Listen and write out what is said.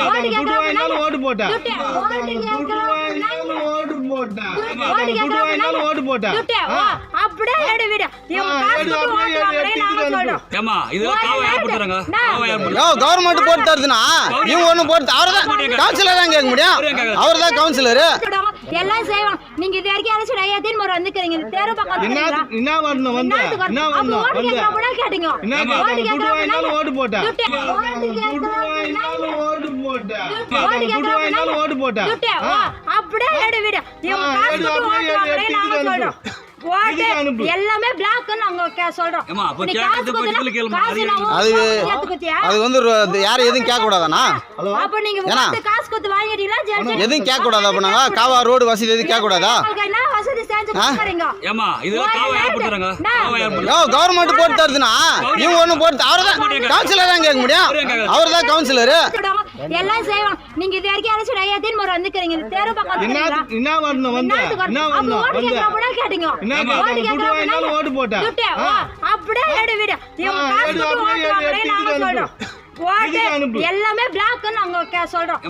ஓட்டு போட்டா அப்படியே எடு விடு கவர்மெண்ட் போட்டு தருதுன்னா இவங்க ஒண்ணு போட்டு அவர்தான் கவுன்சிலர் தான் கேட்க முடியும். அவர்தான் கவுன்சிலர் எல்லாம் செய்வோம். நீங்க இது வரைக்கும் அழைச்சு ஐயாத்தின் முறை வந்துக்கிறீங்க தெரு பக்கம் என்ன வரணும் வந்து என்ன வரணும் வந்து கேட்டீங்க ஓட்டு போட்டா ஓட்டு போட்டா அப்படியே எடு விடு எல்லாமே பிளாக் நாங்க சொல்றோம். அது வந்து யாரும் எதுவும் கேட்க கூடாதானா? அப்ப நீங்க காசு கொடுத்து வாங்கிட்டீங்களா? எதுவும் கேட்க கூடாதா? அப்ப நாங்க காவா ரோடு வசதி எதுவும் கேட்க கூடாதா? கவர்மெண்ட் போட்டு தருதுன்னா இவங்க ஒண்ணு போட்டு அவர்தான் கவுன்சிலர் தான் கேட்க முடியும். அவர்தான் கவுன்சிலர் எல்லாம் செய்வோம். நீங்க இது வரைக்கும் அழைச்சு ஐயாத்தின் முறை வந்துக்கிறீங்க தெரு பக்கம் என்ன வரணும் வந்து என்ன வரணும் வந்து கேட்டீங்க ஓட்டு போட்டா அப்படியே எடு விடு எல்லாமே பிளாக் நாங்க சொல்றோம்.